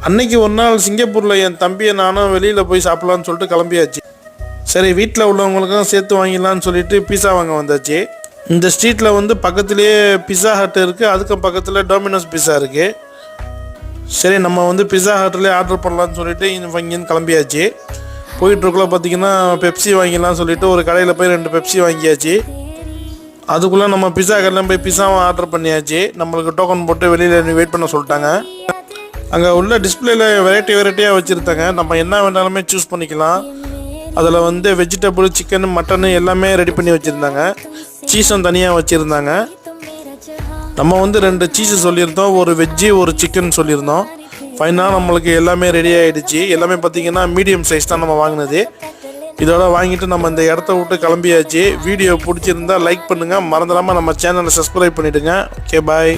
அன்னைக்கு ஒரு நாள் சிங்கப்பூரில் என் தம்பியை நானும் வெளியில் போய் சாப்பிட்லான்னு சொல்லிட்டு கிளம்பியாச்சு. சரி வீட்டில் உள்ளவங்களுக்கும் சேர்த்து வாங்கிடலான்னு சொல்லிட்டு பீஸா வாங்க வந்தாச்சு. இந்த ஸ்ட்ரீட்டில் வந்து பக்கத்துலேயே பிஸா ஹட் இருக்குது, அதுக்கு பக்கத்தில் டொமினோஸ் பிஸா இருக்குது. சரி நம்ம வந்து பிஸா ஹட்லேயே ஆர்டர் பண்ணலான்னு சொல்லிட்டு இங்கேருந்து கிளம்பியாச்சு. போயிட்டுருக்குள்ள பார்த்தீங்கன்னா பெப்சி வாங்கிடலாம்னு சொல்லிட்டு ஒரு கடையில் போய் 2 பெப்சி வாங்கியாச்சு. அதுக்குள்ளே நம்ம பிஸா கடையில் போய் பிஸாவும் ஆர்டர் பண்ணியாச்சு. நம்மளுக்கு டோக்கன் போட்டு வெளியில் வெயிட் பண்ண சொல்லிட்டாங்க. அங்கே உள்ள டிஸ்பிளேல வெரைட்டியாக வச்சுருந்தாங்க. நம்ம என்ன வேணாலுமே சூஸ் பண்ணிக்கலாம். அதில் வந்து வெஜிடபிள், சிக்கன், மட்டன் எல்லாமே ரெடி பண்ணி வச்சுருந்தாங்க. சீஸும் தனியாக வச்சுருந்தாங்க. நம்ம வந்து 2 சீஸு சொல்லியிருந்தோம், ஒரு வெஜ்ஜு ஒரு சிக்கன் சொல்லியிருந்தோம். ஃபைனலாக நம்மளுக்கு எல்லாமே ரெடி ஆகிடுச்சு. எல்லாமே பார்த்திங்கன்னா மீடியம் சைஸ் தான் நம்ம வாங்கினது. இதோட வாங்கிட்டு நம்ம இந்த இடத்த விட்டு கிளம்பியாச்சு. வீடியோ பிடிச்சிருந்தா லைக் பண்ணுங்கள், மறந்துடாமல் நம்ம சேனலை சப்ஸ்கிரைப் பண்ணிவிடுங்க. Okay bye.